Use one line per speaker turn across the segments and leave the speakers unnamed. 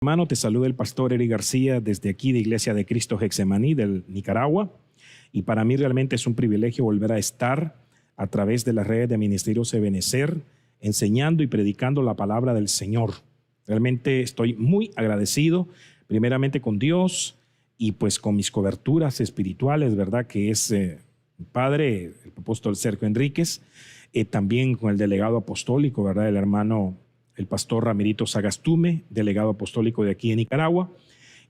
Hermano, te saluda el pastor Eric García desde aquí de Iglesia de Cristo Getsemaní del Nicaragua, y para mí realmente es un privilegio volver a estar a través de las redes de Ministerios Ebenecer enseñando y predicando la palabra del Señor. Realmente estoy muy agradecido primeramente con Dios y pues con mis coberturas espirituales, ¿verdad? Que es mi padre, el apóstol Sergio Enríquez, también con el delegado apostólico, ¿verdad? El hermano el pastor Ramirito Sagastume, delegado apostólico de aquí en Nicaragua.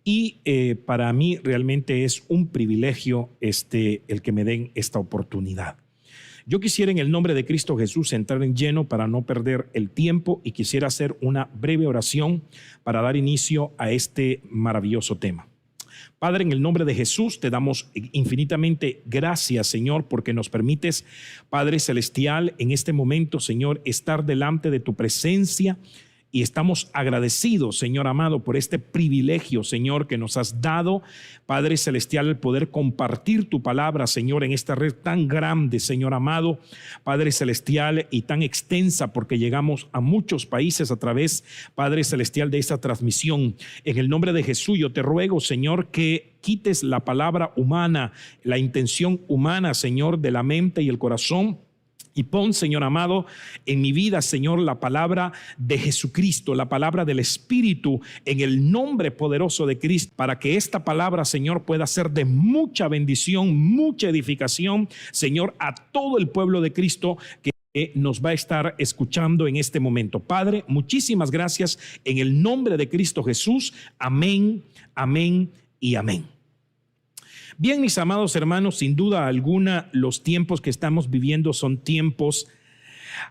Y para mí realmente es un privilegio el que me den esta oportunidad. Yo quisiera en el nombre de Cristo Jesús entrar en lleno para no perder el tiempo y quisiera hacer una breve oración para dar inicio a este maravilloso tema. Padre, en el nombre de Jesús te damos infinitamente gracias, Señor, porque nos permites, Padre Celestial, en este momento, Señor, estar delante de tu presencia. Y estamos agradecidos, Señor amado, por este privilegio, Señor, que nos has dado, Padre Celestial, el poder compartir tu palabra, Señor, en esta red tan grande, Señor amado, Padre Celestial, y tan extensa, porque llegamos a muchos países a través, Padre Celestial, de esta transmisión. En el nombre de Jesús, yo te ruego, Señor, que quites la palabra humana, la intención humana, Señor, de la mente y el corazón. Y pon, Señor amado, en mi vida, Señor, la palabra de Jesucristo, la palabra del Espíritu, en el nombre poderoso de Cristo, para que esta palabra, Señor, pueda ser de mucha bendición, mucha edificación, Señor, a todo el pueblo de Cristo que nos va a estar escuchando en este momento. Padre, muchísimas gracias en el nombre de Cristo Jesús. Amén, amén y amén. Bien, mis amados hermanos, sin duda alguna, los tiempos que estamos viviendo son tiempos,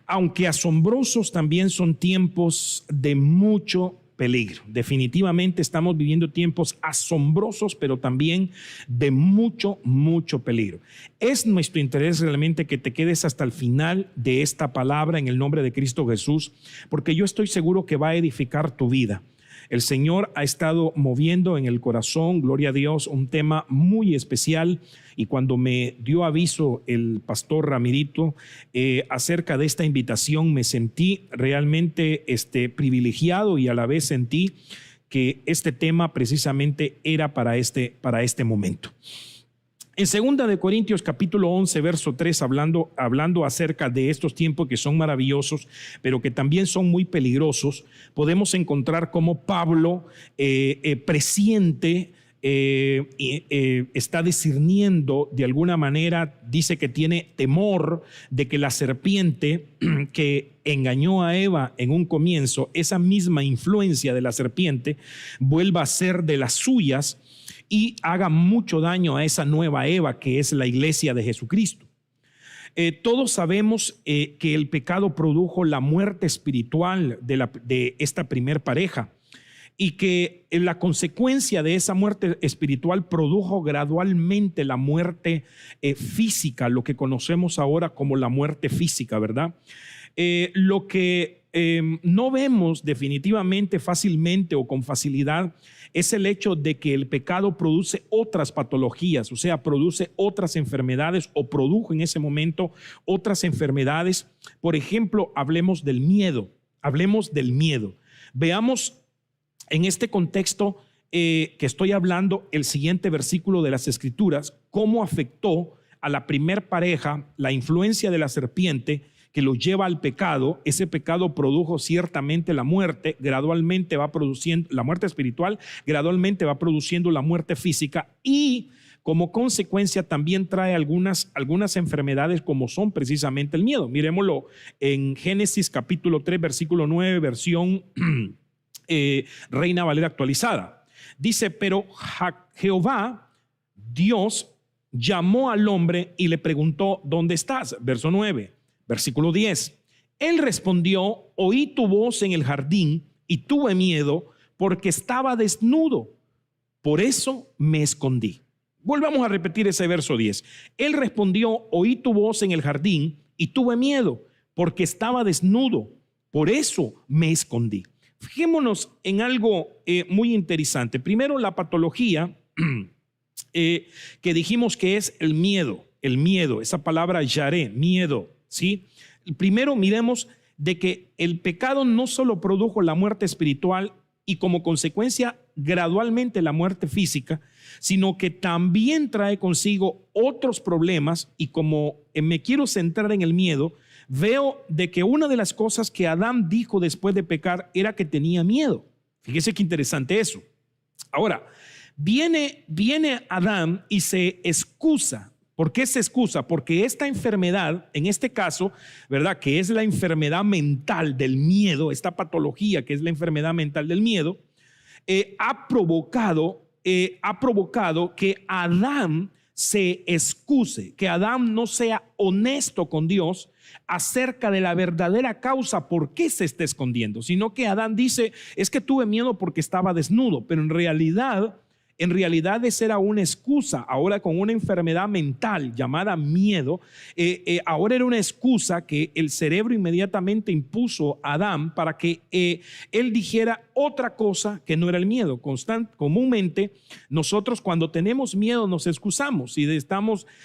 aunque asombrosos, también son tiempos de mucho peligro. Definitivamente estamos viviendo tiempos asombrosos, pero también de mucho, mucho peligro. Es nuestro interés realmente que te quedes hasta el final de esta palabra en el nombre de Cristo Jesús, porque yo estoy seguro que va a edificar tu vida. El Señor ha estado moviendo en el corazón, gloria a Dios, un tema muy especial, y cuando me dio aviso el pastor Ramirito acerca de esta invitación, me sentí realmente privilegiado, y a la vez sentí que este tema precisamente era para este momento. En 2 de Corintios capítulo 11, verso 3, hablando acerca de estos tiempos que son maravillosos, pero que también son muy peligrosos, podemos encontrar cómo Pablo presiente, está discerniendo de alguna manera, dice que tiene temor de que la serpiente que engañó a Eva en un comienzo, esa misma influencia de la serpiente, vuelva a ser de las suyas y haga mucho daño a esa nueva Eva que es la iglesia de Jesucristo. Todos sabemos que el pecado produjo la muerte espiritual de esta primer pareja, y que la consecuencia de esa muerte espiritual produjo gradualmente la muerte física, lo que conocemos ahora como la muerte física, ¿verdad? Lo que no vemos definitivamente fácilmente o con facilidad es el hecho de que el pecado produce otras patologías, o sea, produce otras enfermedades, o produjo en ese momento otras enfermedades. Por ejemplo, hablemos del miedo. Veamos en este contexto que estoy hablando, el siguiente versículo de las Escrituras, cómo afectó a la primer pareja la influencia de la serpiente que los lleva al pecado. Ese pecado produjo ciertamente la muerte, gradualmente va produciendo la muerte espiritual, gradualmente va produciendo la muerte física, y como consecuencia también trae algunas enfermedades, como son precisamente el miedo. Miremoslo en Génesis capítulo 3, versículo 9, versión Reina Valera actualizada. Dice: pero Jehová, Dios, llamó al hombre y le preguntó: ¿dónde estás? Verso 9. Versículo 10. Él respondió: oí tu voz en el jardín y tuve miedo porque estaba desnudo, por eso me escondí. Volvamos a repetir ese verso 10. Él respondió: oí tu voz en el jardín y tuve miedo porque estaba desnudo, por eso me escondí. Fijémonos en algo muy interesante. Primero, la patología que dijimos que es el miedo, esa palabra yaré, miedo, ¿sí? Primero miremos de que el pecado no solo produjo la muerte espiritual, y como consecuencia gradualmente la muerte física, sino que también trae consigo otros problemas. Y como me quiero centrar en el miedo, veo de que una de las cosas que Adán dijo después de pecar era que tenía miedo. Fíjese qué interesante eso. Ahora, viene Adán y se excusa. ¿Por qué se excusa? Porque esta enfermedad, en este caso, ¿verdad?, que es la enfermedad mental del miedo, esta patología que es la enfermedad mental del miedo, ha provocado que Adán se excuse, que Adán no sea honesto con Dios acerca de la verdadera causa por qué se está escondiendo, sino que Adán dice, es que tuve miedo porque estaba desnudo, pero en realidad esa era una excusa. Ahora, con una enfermedad mental llamada miedo, ahora era una excusa que el cerebro inmediatamente impuso a Adán para que él dijera otra cosa que no era el miedo. Comúnmente nosotros, cuando tenemos miedo, nos excusamos.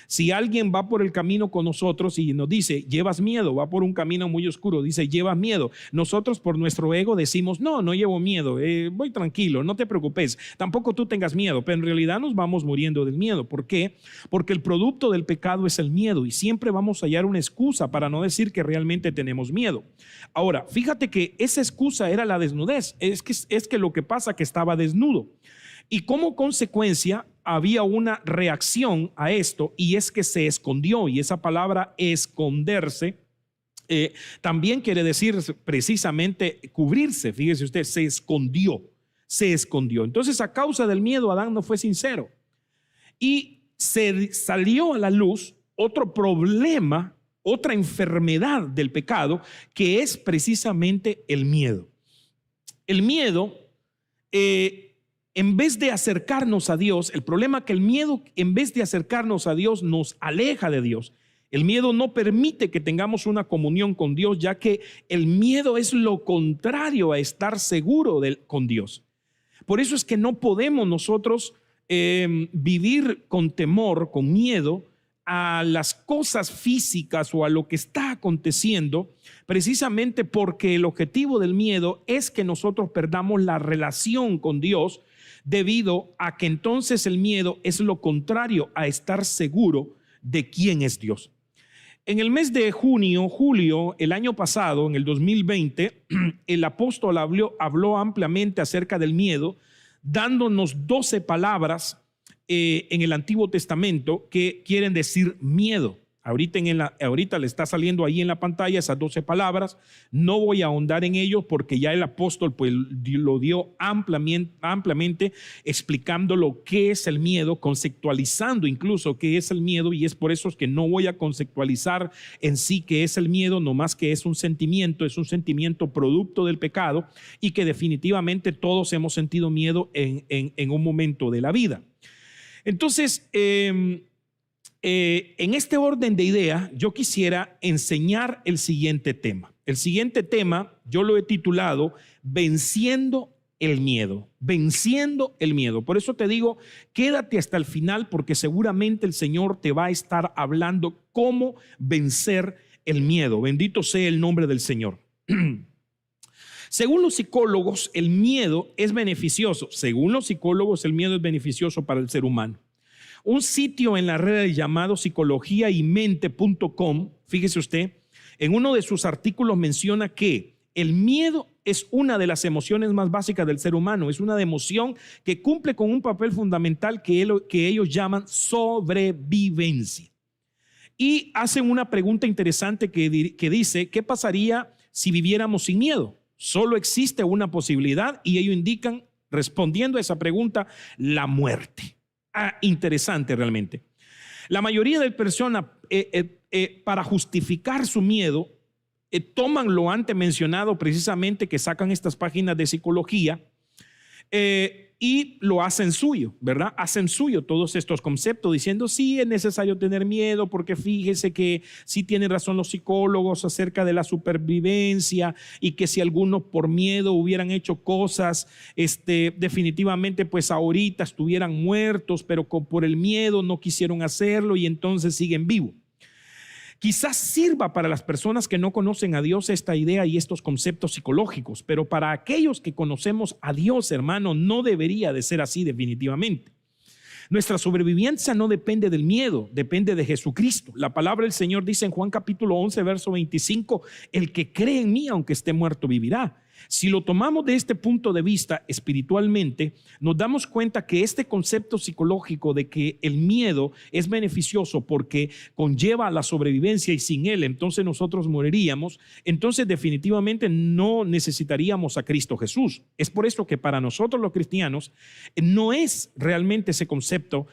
Si alguien va por el camino con nosotros y nos dice, llevas miedo, va por un camino muy oscuro, dice, llevas miedo, nosotros por nuestro ego decimos, no llevo miedo, voy tranquilo, no te preocupes, tampoco tú tengas miedo. Pero en realidad nos vamos muriendo del miedo. ¿Por qué? Porque el producto del pecado es el miedo, y siempre vamos a hallar una excusa para no decir que realmente tenemos miedo. Ahora, fíjate que esa excusa era la desnudez. Es que lo que pasa que estaba desnudo, y como consecuencia había una reacción a esto, y es que se escondió. Y esa palabra esconderse también quiere decir precisamente cubrirse. Fíjese usted, se escondió. Entonces, a causa del miedo, Adán no fue sincero, y se salió a la luz otro problema, otra enfermedad del pecado, que es precisamente el miedo. El miedo, en vez de acercarnos a Dios, el problema es que el miedo, en vez de acercarnos a Dios, nos aleja de Dios. El miedo no permite que tengamos una comunión con Dios, ya que el miedo es lo contrario a estar seguro con Dios. Por eso es que no podemos nosotros vivir con temor, con miedo a las cosas físicas o a lo que está aconteciendo, precisamente porque el objetivo del miedo es que nosotros perdamos la relación con Dios, debido a que entonces el miedo es lo contrario a estar seguro de quién es Dios. En el mes de julio, el año pasado, en el 2020, el apóstol habló ampliamente acerca del miedo, dándonos 12 palabras en el Antiguo Testamento que quieren decir miedo. Ahorita le está saliendo ahí en la pantalla esas 12 palabras. No voy a ahondar en ello porque ya el apóstol pues lo dio ampliamente explicando lo que es el miedo, conceptualizando incluso qué es el miedo, y es por eso que no voy a conceptualizar en sí qué es el miedo, nomás que es un sentimiento producto del pecado, y que definitivamente todos hemos sentido miedo en un momento de la vida. Entonces, en este orden de idea, yo quisiera enseñar el siguiente tema. El siguiente tema yo lo he titulado Venciendo el miedo. Venciendo el miedo. Por eso te digo, quédate hasta el final, porque seguramente el Señor te va a estar hablando cómo vencer el miedo. Bendito sea el nombre del Señor. Según los psicólogos, el miedo es beneficioso. Según los psicólogos, el miedo es beneficioso para el ser humano. Un sitio en la red llamado psicologiaymente.com, fíjese usted, en uno de sus artículos menciona que el miedo es una de las emociones más básicas del ser humano. Es una emoción que cumple con un papel fundamental que ellos llaman sobrevivencia. Y hacen una pregunta interesante que dice, ¿qué pasaría si viviéramos sin miedo? Solo existe una posibilidad, y ellos indican, respondiendo a esa pregunta, la muerte. Interesante realmente. La mayoría de personas para justificar su miedo toman lo antes mencionado, precisamente, que sacan estas páginas de psicología y lo hacen suyo, ¿verdad? Hacen suyo todos estos conceptos, diciendo sí es necesario tener miedo, porque fíjese que sí tienen razón los psicólogos acerca de la supervivencia, y que si algunos por miedo hubieran hecho cosas, definitivamente pues ahorita estuvieran muertos, pero por el miedo no quisieron hacerlo y entonces siguen vivos. Quizás sirva para las personas que no conocen a Dios esta idea y estos conceptos psicológicos, pero para aquellos que conocemos a Dios, hermano, no debería de ser así definitivamente. Nuestra sobrevivencia no depende del miedo, depende de Jesucristo. La palabra del Señor dice en Juan capítulo 11, verso 25, el que cree en mí, aunque esté muerto, vivirá. Si lo tomamos de este punto de vista espiritualmente, nos damos cuenta que este concepto psicológico de que el miedo es beneficioso porque conlleva la sobrevivencia y sin él entonces nosotros moriríamos, entonces definitivamente no necesitaríamos a Cristo Jesús. Es por eso que para nosotros los cristianos no es realmente ese concepto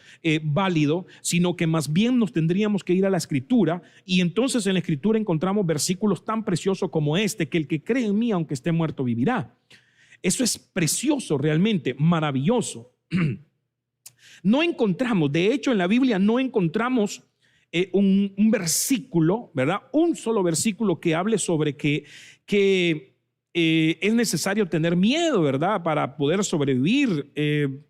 válido, sino que más bien nos tendríamos que ir a la Escritura, y entonces en la Escritura encontramos versículos tan preciosos como este, que el que cree en mí, aunque esté muerto, vivirá. Eso es precioso, realmente maravilloso. No encontramos, de hecho en la Biblia no encontramos un versículo, ¿verdad? Un solo versículo que hable sobre que es necesario tener miedo, ¿verdad? Para poder sobrevivir,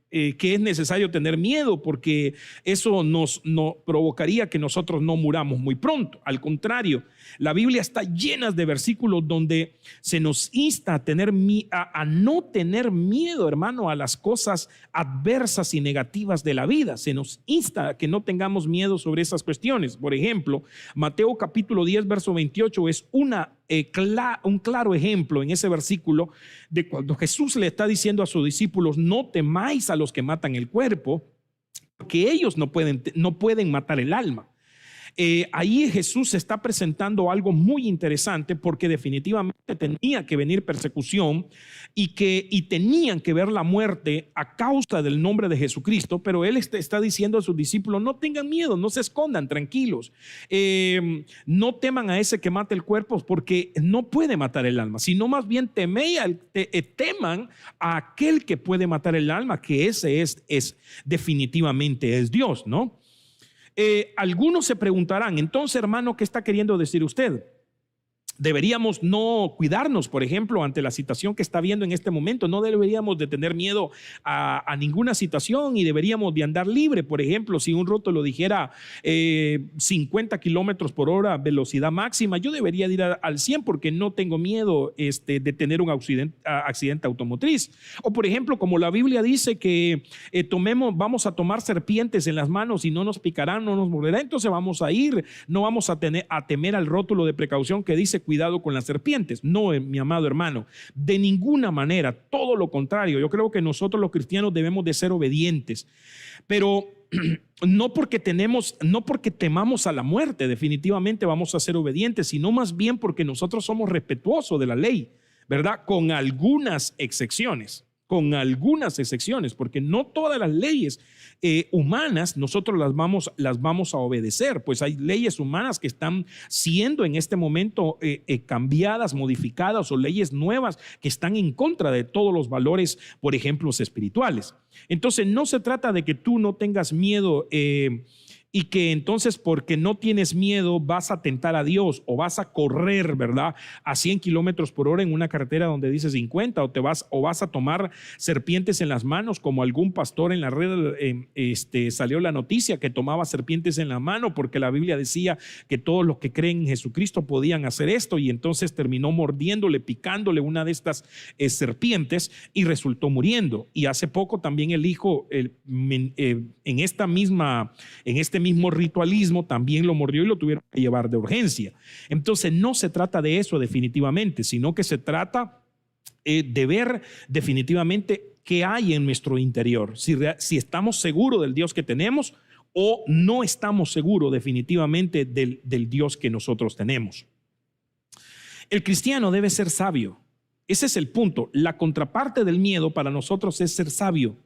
que es necesario tener miedo porque eso nos provocaría que nosotros no muramos muy pronto. Al contrario, la Biblia está llena de versículos donde se nos insta a no tener miedo, hermano, a las cosas adversas y negativas de la vida. Se nos insta a que no tengamos miedo sobre esas cuestiones. Por ejemplo, Mateo capítulo 10, verso 28 es un claro ejemplo en ese versículo de cuando Jesús le está diciendo a sus discípulos: no temáis a los que matan el cuerpo, porque ellos no pueden matar el alma. Ahí Jesús está presentando algo muy interesante, porque definitivamente tenía que venir persecución y tenían que ver la muerte a causa del nombre de Jesucristo, pero él está diciendo a sus discípulos: no tengan miedo, no se escondan, tranquilos, no teman a ese que mata el cuerpo, porque no puede matar el alma, sino más bien teman a aquel que puede matar el alma, que ese es definitivamente es Dios, ¿no? Algunos se preguntarán, entonces, hermano, ¿qué está queriendo decir usted? Deberíamos no cuidarnos, por ejemplo, ante la situación que está viendo en este momento. No deberíamos de tener miedo a ninguna situación y deberíamos de andar libre. Por ejemplo, si un rótulo dijera 50 kilómetros por hora velocidad máxima, yo debería de ir al 100 porque no tengo miedo de tener un accidente automotriz. O por ejemplo, como la Biblia dice que vamos a tomar serpientes en las manos y no nos picarán, no nos morderán, entonces vamos a ir, no vamos a temer al rótulo de precaución que dice cuidado con las serpientes. No, mi amado hermano, de ninguna manera, todo lo contrario. Yo creo que nosotros los cristianos debemos de ser obedientes, pero no porque temamos a la muerte, definitivamente vamos a ser obedientes, sino más bien porque nosotros somos respetuosos de la ley, ¿verdad? Con algunas excepciones, porque no todas las leyes humanas nosotros las vamos a obedecer. Pues hay leyes humanas que están siendo en este momento cambiadas, modificadas, o leyes nuevas que están en contra de todos los valores, por ejemplo, espirituales. Entonces no se trata de que tú no tengas miedo y que entonces porque no tienes miedo vas a tentar a Dios o vas a correr, ¿verdad?, a 100 kilómetros por hora en una carretera donde dice 50, o vas a tomar serpientes en las manos, como algún pastor en la red salió la noticia que tomaba serpientes en la mano porque la Biblia decía que todos los que creen en Jesucristo podían hacer esto, y entonces terminó mordiéndole, picándole una de estas serpientes y resultó muriendo. Y hace poco también el hijo en este mismo ritualismo también lo mordió y lo tuvieron que llevar de urgencia. Entonces no se trata de eso definitivamente, sino que se trata de ver definitivamente qué hay en nuestro interior, si estamos seguros del Dios que tenemos o no estamos seguros definitivamente del Dios que nosotros tenemos. El cristiano debe ser sabio. Ese es el punto. La contraparte del miedo para nosotros es ser sabio,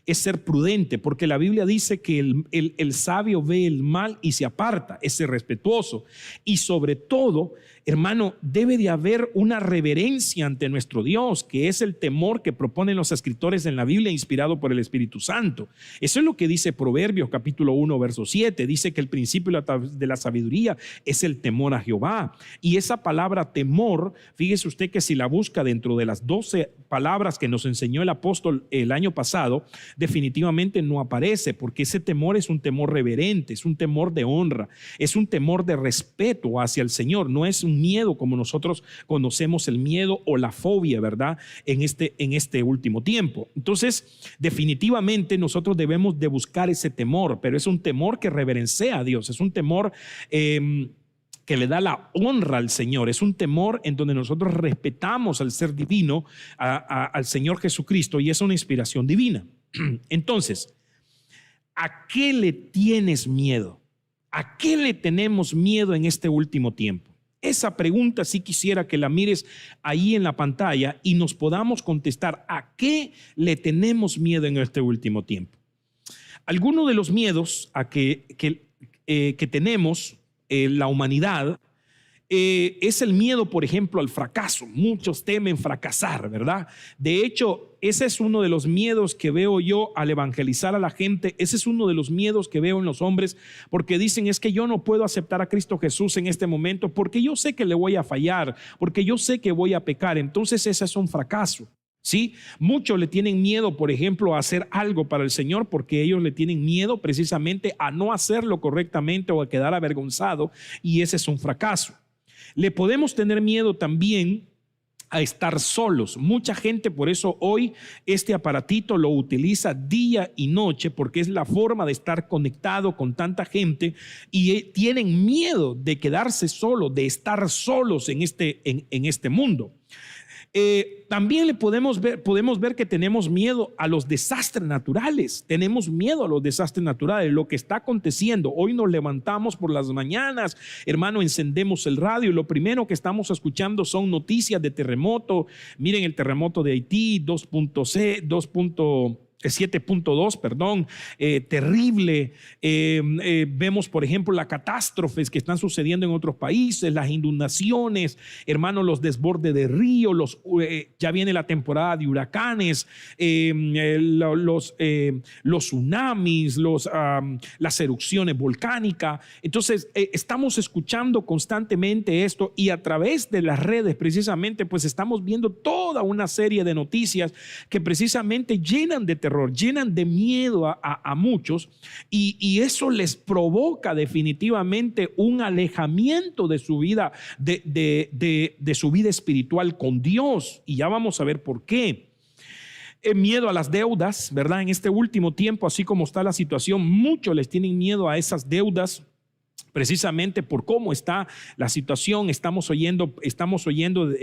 es ser prudente, porque la Biblia dice que el sabio ve el mal y se aparta, es ser respetuoso. Y sobre todo, hermano, debe de haber una reverencia ante nuestro Dios, que es el temor que proponen los escritores en la Biblia, inspirado por el Espíritu Santo. Eso es lo que dice Proverbios capítulo 1 verso 7. Dice que el principio de la sabiduría es el temor a Jehová. Y esa palabra temor, fíjese usted que si la busca dentro de las 12 palabras que nos enseñó el apóstol el año pasado, definitivamente no aparece, porque ese temor es un temor reverente, es un temor de honra, es un temor de respeto hacia el Señor. No es un miedo como nosotros conocemos el miedo o la fobia, ¿verdad? En este último tiempo. Entonces, definitivamente nosotros debemos de buscar ese temor, pero es un temor que reverencia a Dios, es un temor que le da la honra al Señor, es un temor en donde nosotros respetamos al ser divino, al Señor Jesucristo, y es una inspiración divina. Entonces, ¿a qué le tienes miedo? ¿A qué le tenemos miedo en este último tiempo? Esa pregunta sí quisiera que la mires ahí en la pantalla y nos podamos contestar ¿a qué le tenemos miedo en este último tiempo? Algunos de los miedos que tenemos la humanidad es el miedo, por ejemplo, al fracaso. Muchos temen fracasar, ¿verdad? De hecho, ese es uno de los miedos que veo yo al evangelizar a la gente. Ese es uno de los miedos que veo en los hombres, porque dicen es que yo no puedo aceptar a Cristo Jesús en este momento porque yo sé que le voy a fallar, porque yo sé que voy a pecar. Entonces ese es un fracaso. ¿Sí? Muchos le tienen miedo, por ejemplo, a hacer algo para el Señor porque ellos le tienen miedo precisamente a no hacerlo correctamente o a quedar avergonzado, y ese es un fracaso. Le podemos tener miedo también a estar solos. Mucha gente por eso hoy este aparatito lo utiliza día y noche porque es la forma de estar conectado con tanta gente y tienen miedo de quedarse solos, de estar solos en este mundo. También podemos ver que tenemos miedo a los desastres naturales. Tenemos miedo a los desastres naturales, lo que está aconteciendo. Hoy nos levantamos por las mañanas, hermano, encendemos el radio y lo primero que estamos escuchando son noticias de terremoto. Miren el terremoto de Haití, 7.2, perdón, terrible. Vemos, por ejemplo, las catástrofes que están sucediendo en otros países, las inundaciones, hermano, los desbordes de ríos, ya viene la temporada de huracanes, los tsunamis, las erupciones volcánicas. Entonces, estamos escuchando constantemente esto y a través de las redes, precisamente, pues estamos viendo toda una serie de noticias que precisamente llenan de terror, llenan de miedo a muchos, y eso les provoca definitivamente un alejamiento de su vida, de su vida espiritual con Dios, y ya vamos a ver por qué. Miedo a las deudas, ¿verdad? En este último tiempo, así como está la situación, muchos les tienen miedo a esas deudas. Precisamente por cómo está la situación, estamos oyendo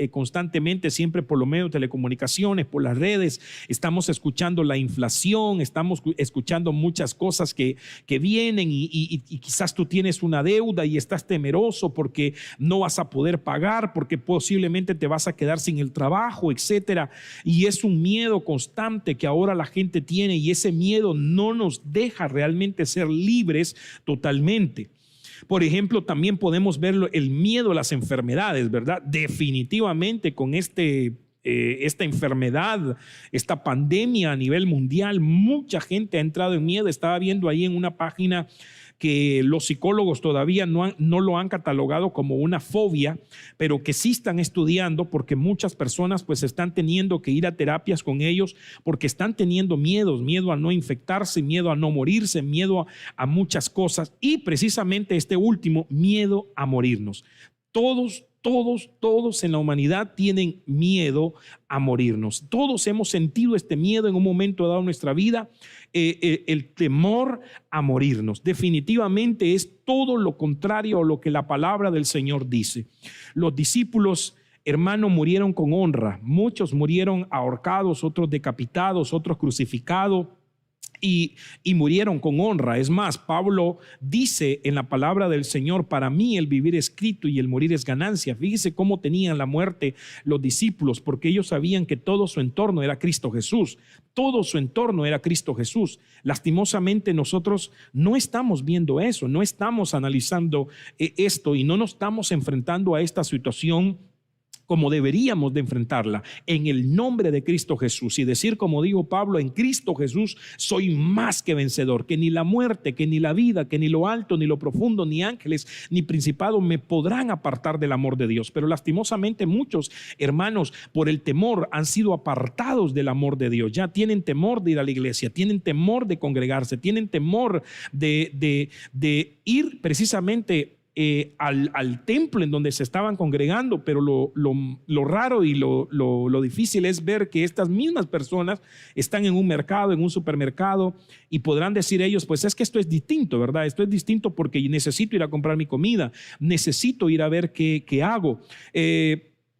constantemente, siempre por los medios de telecomunicaciones, por las redes, estamos escuchando la inflación, estamos escuchando muchas cosas que vienen y quizás tú tienes una deuda y estás temeroso porque no vas a poder pagar, porque posiblemente te vas a quedar sin el trabajo, etcétera. Y es un miedo constante que ahora la gente tiene, y ese miedo no nos deja realmente ser libres totalmente. Por ejemplo, también podemos ver el miedo a las enfermedades, ¿verdad? Definitivamente con esta enfermedad, esta pandemia a nivel mundial, mucha gente ha entrado en miedo. Estaba viendo ahí en una página que los psicólogos todavía no lo han catalogado como una fobia, pero que sí están estudiando, porque muchas personas pues están teniendo que ir a terapias con ellos porque están teniendo miedo a no infectarse, miedo a no morirse, miedo a muchas cosas, y precisamente este último, miedo a morirnos. Todos en la humanidad tienen miedo a morirnos. Todos hemos sentido este miedo en un momento dado en nuestra vida, el temor a morirnos. Definitivamente es todo lo contrario a lo que la palabra del Señor dice. Los discípulos, hermano, murieron con honra. Muchos murieron ahorcados, otros decapitados, otros crucificados. Y murieron con honra. Es más, Pablo dice en la palabra del Señor: para mí el vivir es Cristo y el morir es ganancia. Fíjese cómo tenían la muerte los discípulos, porque ellos sabían que todo su entorno era Cristo Jesús. Todo su entorno era Cristo Jesús. Lastimosamente nosotros no estamos viendo eso, no estamos analizando esto y no nos estamos enfrentando a esta situación como deberíamos de enfrentarla, en el nombre de Cristo Jesús, y decir como dijo Pablo: en Cristo Jesús soy más que vencedor, que ni la muerte, que ni la vida, que ni lo alto, ni lo profundo, ni ángeles, ni principado me podrán apartar del amor de Dios. Pero lastimosamente muchos hermanos, por el temor, han sido apartados del amor de Dios. Ya tienen temor de ir a la iglesia, tienen temor de congregarse, tienen temor de ir precisamente al templo en donde se estaban congregando. Pero lo raro y lo difícil es ver que estas mismas personas están en un mercado, en un supermercado, y podrán decir ellos: pues es que esto es distinto, ¿verdad? Esto es distinto porque necesito ir a comprar mi comida, necesito ir a ver qué hago.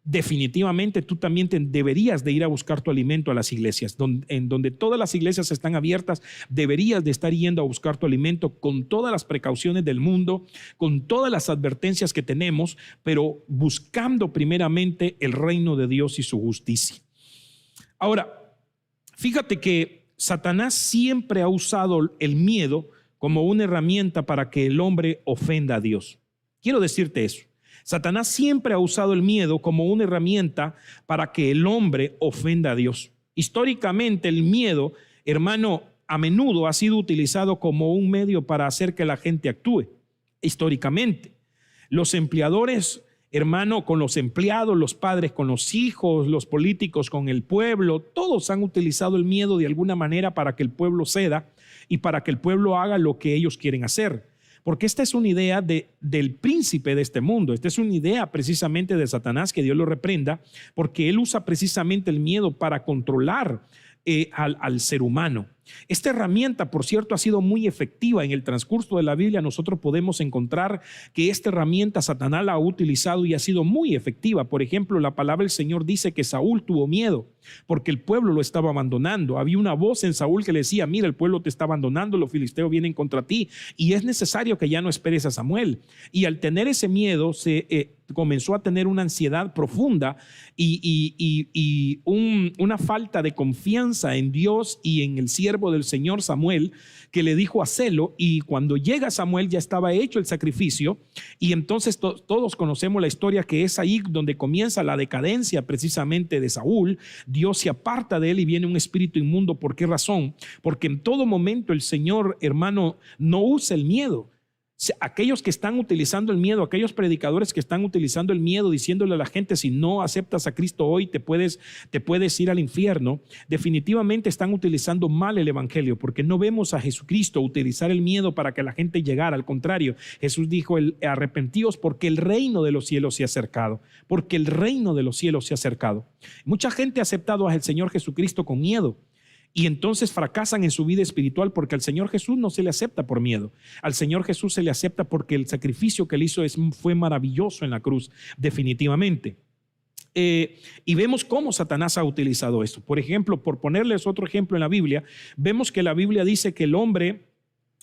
Definitivamente tú también deberías de ir a buscar tu alimento a las iglesias, en donde todas las iglesias están abiertas. Deberías de estar yendo a buscar tu alimento con todas las precauciones del mundo, con todas las advertencias que tenemos, pero buscando primeramente el reino de Dios y su justicia. Ahora, fíjate que Satanás siempre ha usado el miedo como una herramienta para que el hombre ofenda a Dios. Quiero decirte eso. Satanás siempre ha usado el miedo como una herramienta para que el hombre ofenda a Dios. Históricamente, el miedo, hermano, a menudo ha sido utilizado como un medio para hacer que la gente actúe. Históricamente, los empleadores, hermano, con los empleados, los padres con los hijos, los políticos con el pueblo, todos han utilizado el miedo de alguna manera para que el pueblo ceda y para que el pueblo haga lo que ellos quieren hacer. Porque esta es una idea del príncipe de este mundo. Esta es una idea precisamente de Satanás, que Dios lo reprenda, porque él usa precisamente el miedo para controlar al ser humano. Esta herramienta, por cierto, ha sido muy efectiva. En el transcurso de la Biblia nosotros podemos encontrar que esta herramienta Satanás la ha utilizado y ha sido muy efectiva. Por ejemplo, la palabra del Señor dice que Saúl tuvo miedo porque el pueblo lo estaba abandonando. Había una voz en Saúl que le decía: mira, el pueblo te está abandonando, los filisteos vienen contra ti y es necesario que ya no esperes a Samuel. Y al tener ese miedo comenzó a tener una ansiedad profunda y una falta de confianza en Dios y en el siervo del Señor Samuel, que le dijo: hacelo. Y cuando llega Samuel ya estaba hecho el sacrificio, y entonces todos conocemos la historia, que es ahí donde comienza la decadencia precisamente de Saúl. Dios se aparta de él y viene un espíritu inmundo. ¿Por qué razón? Porque en todo momento el Señor, hermano, no usa el miedo. Aquellos que están utilizando el miedo, aquellos predicadores que están utilizando el miedo, diciéndole a la gente: si no aceptas a Cristo hoy te puedes ir al infierno, definitivamente están utilizando mal el evangelio, porque no vemos a Jesucristo utilizar el miedo para que la gente llegara. Al contrario, Jesús dijo: arrepentíos porque el reino de los cielos se ha acercado, porque el reino de los cielos se ha acercado. Mucha gente ha aceptado al Señor Jesucristo con miedo, y entonces fracasan en su vida espiritual, porque al Señor Jesús no se le acepta por miedo. Al Señor Jesús se le acepta porque el sacrificio que él hizo fue maravilloso en la cruz, definitivamente. Y vemos cómo Satanás ha utilizado esto. Por ejemplo, por ponerles otro ejemplo en la Biblia, vemos que la Biblia dice que el hombre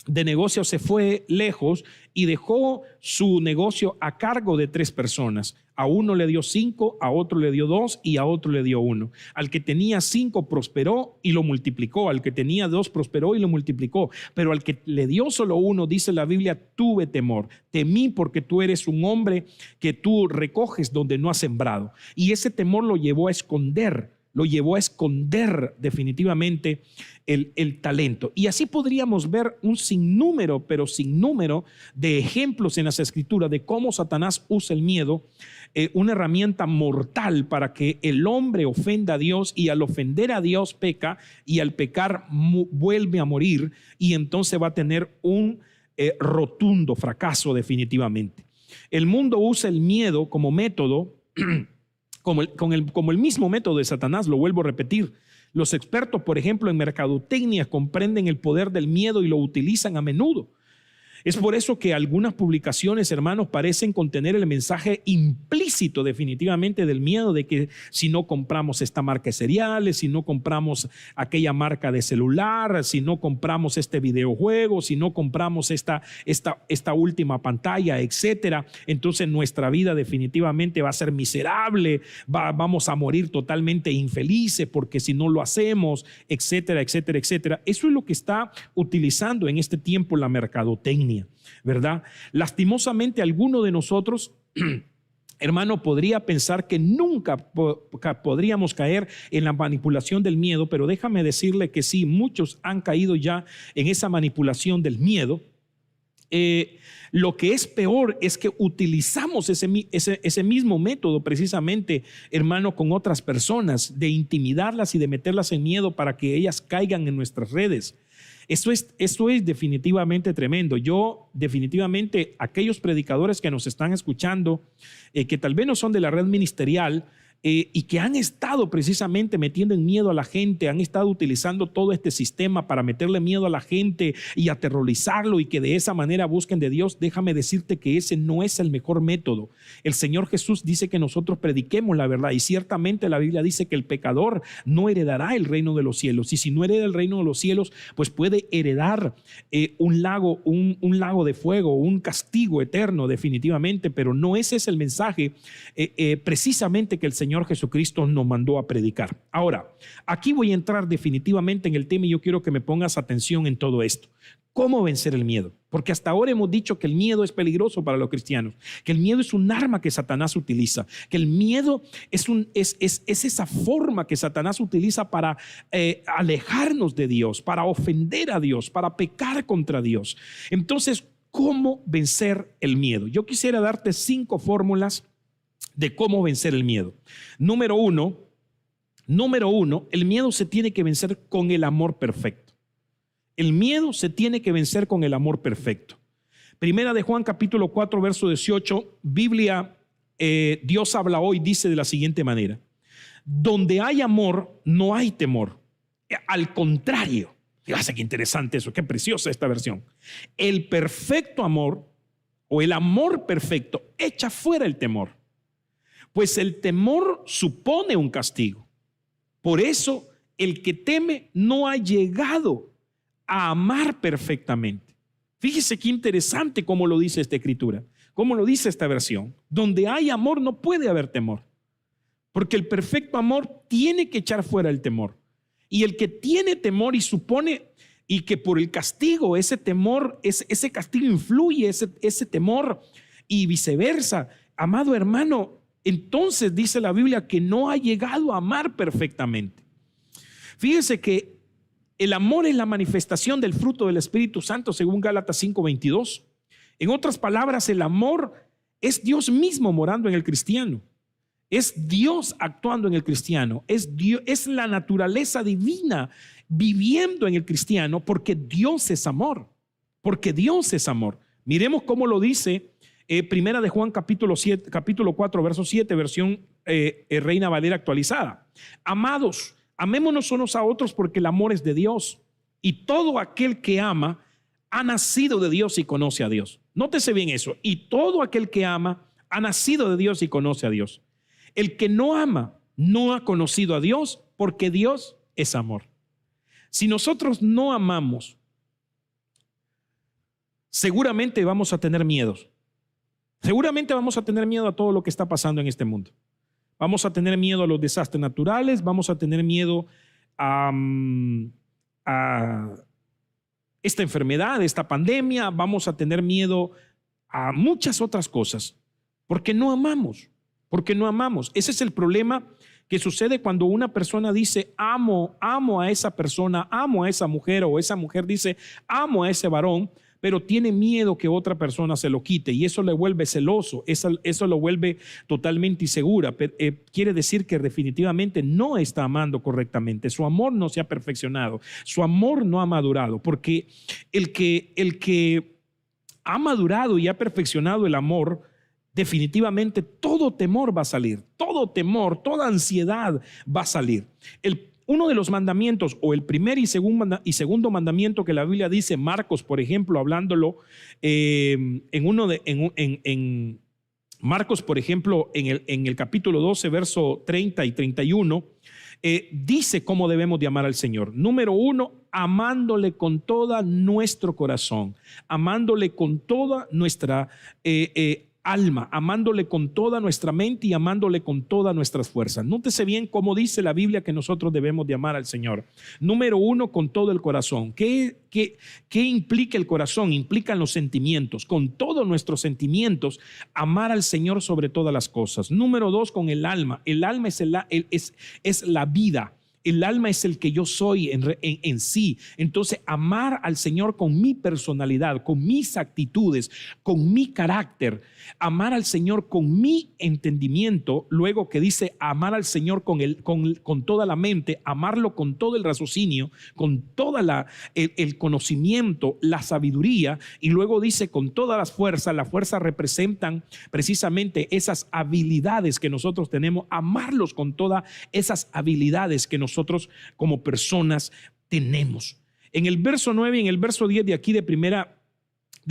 de negocio se fue lejos y dejó su negocio a cargo de 3 personas. A uno le dio 5, a otro le dio 2 y a otro le dio 1. Al que tenía 5 prosperó y lo multiplicó. Al que tenía 2 prosperó y lo multiplicó. Pero al que le dio solo 1, dice la Biblia: tuve temor. Temí porque tú eres un hombre que tú recoges donde no has sembrado. Y ese temor lo llevó a esconder. Definitivamente el talento. Y así podríamos ver un sinnúmero de ejemplos en las Escrituras de cómo Satanás usa el miedo, una herramienta mortal para que el hombre ofenda a Dios, y al ofender a Dios peca, y al pecar vuelve a morir, y entonces va a tener un rotundo fracaso definitivamente. El mundo usa el miedo como método, como el mismo método de Satanás. Lo vuelvo a repetir. Los expertos, por ejemplo, en mercadotecnia, comprenden el poder del miedo y lo utilizan a menudo. Es por eso que algunas publicaciones, hermanos, parecen contener el mensaje implícito definitivamente del miedo, de que si no compramos esta marca de cereales, si no compramos aquella marca de celular, si no compramos este videojuego, si no compramos esta última pantalla, etcétera, entonces nuestra vida definitivamente va a ser miserable, vamos a morir totalmente infelices porque si no lo hacemos, etcétera, etcétera, etcétera. Eso es lo que está utilizando en este tiempo la mercadotecnia, ¿verdad? Lastimosamente, algunos de nosotros hermano, podría pensar que nunca podríamos caer en la manipulación del miedo, pero déjame decirle que sí, muchos han caído ya en esa manipulación del miedo. Lo que es peor es que utilizamos ese mismo método precisamente, hermano, con otras personas, de intimidarlas y de meterlas en miedo para que ellas caigan en nuestras redes. Esto es definitivamente tremendo. Yo definitivamente, aquellos predicadores que nos están escuchando, que tal vez no son de la red ministerial, y que han estado precisamente metiendo en miedo a la gente, han estado utilizando todo este sistema para meterle miedo a la gente y aterrorizarlo, y que de esa manera busquen de Dios. Déjame decirte que ese no es el mejor método. El Señor Jesús dice que nosotros prediquemos la verdad, y ciertamente la Biblia dice que el pecador no heredará el reino de los cielos, y si no hereda el reino de los cielos, pues puede heredar un lago de fuego, un castigo eterno definitivamente. Pero no ese es el mensaje precisamente que el Señor Jesucristo nos mandó a predicar. Ahora, aquí voy a entrar definitivamente en el tema, y yo quiero que me pongas atención en todo esto. ¿Cómo vencer el miedo? Porque hasta ahora hemos dicho que el miedo es peligroso para los cristianos, que el miedo es un arma que Satanás utiliza, que el miedo es esa forma que Satanás utiliza para alejarnos de Dios, para ofender a Dios, para pecar contra Dios. Entonces, ¿cómo vencer el miedo? Yo quisiera darte 5 fórmulas de cómo vencer el miedo. Número uno, el miedo se tiene que vencer con el amor perfecto. El miedo se tiene que vencer con el amor perfecto. Primera de Juan capítulo 4 verso 18, Biblia, Dios habla hoy, dice de la siguiente manera: donde hay amor, no hay temor. Al contrario, fíjate qué interesante eso, qué preciosa esta versión. El perfecto amor, o el amor perfecto, echa fuera el temor, pues el temor supone un castigo. Por eso el que teme no ha llegado a amar perfectamente. Fíjese qué interesante cómo lo dice esta escritura, cómo lo dice esta versión. Donde hay amor no puede haber temor, porque el perfecto amor tiene que echar fuera el temor. Y el que tiene temor y supone, y que por el castigo, ese temor, ese castigo influye, ese temor, y viceversa, amado hermano, entonces dice la Biblia que no ha llegado a amar perfectamente. Fíjese que el amor es la manifestación del fruto del Espíritu Santo, según Gálatas 5:22. En otras palabras, el amor es Dios mismo morando en el cristiano. Es Dios actuando en el cristiano. Es la naturaleza divina viviendo en el cristiano, porque Dios es amor. Porque Dios es amor. Miremos cómo lo dice Primera de Juan capítulo 4 verso 7, versión Reina Valera actualizada. Amados, amémonos unos a otros, porque el amor es de Dios, y todo aquel que ama ha nacido de Dios y conoce a Dios. Nótese bien eso. Y todo aquel que ama ha nacido de Dios y conoce a Dios. El que no ama no ha conocido a Dios, porque Dios es amor. Si nosotros no amamos, seguramente vamos a tener miedos. Seguramente vamos a tener miedo a todo lo que está pasando en este mundo. Vamos a tener miedo a los desastres naturales, vamos a tener miedo a esta enfermedad, esta pandemia, vamos a tener miedo a muchas otras cosas, porque no amamos, Ese es el problema que sucede cuando una persona dice amo a esa persona, amo a esa mujer, o esa mujer dice amo a ese varón, pero tiene miedo que otra persona se lo quite, y eso le vuelve celoso, eso lo vuelve totalmente insegura. Quiere decir que definitivamente no está amando correctamente, su amor no se ha perfeccionado, su amor no ha madurado, porque el que ha madurado y ha perfeccionado el amor, definitivamente todo temor va a salir, todo temor, toda ansiedad va a salir. Uno de los mandamientos, o el primer y segundo mandamiento que la Biblia dice, Marcos, por ejemplo, hablándolo, en Marcos, por ejemplo, en el capítulo 12, verso 30 y 31, dice cómo debemos de amar al Señor. Número 1, amándole con todo nuestro corazón, amándole con toda nuestra alma, amándole con toda nuestra mente y amándole con todas nuestras fuerzas. Nótese bien cómo dice la Biblia que nosotros debemos de amar al Señor. Número uno, con todo el corazón. ¿Qué implica el corazón? Implican los sentimientos. Con todos nuestros sentimientos, amar al Señor sobre todas las cosas. Número dos, con el alma. El alma es la vida. El alma es el que yo soy en sí. Entonces, amar al Señor con mi personalidad, con mis actitudes, con mi carácter, amar al Señor con mi entendimiento. Luego que dice amar al Señor con toda la mente, amarlo con todo el raciocinio, con todo el conocimiento, la sabiduría. Y luego dice con todas las fuerzas. Las fuerzas representan precisamente esas habilidades que nosotros tenemos. Amarlos con todas esas habilidades que nosotros como personas tenemos. En el verso 9 y en el verso 10 de aquí de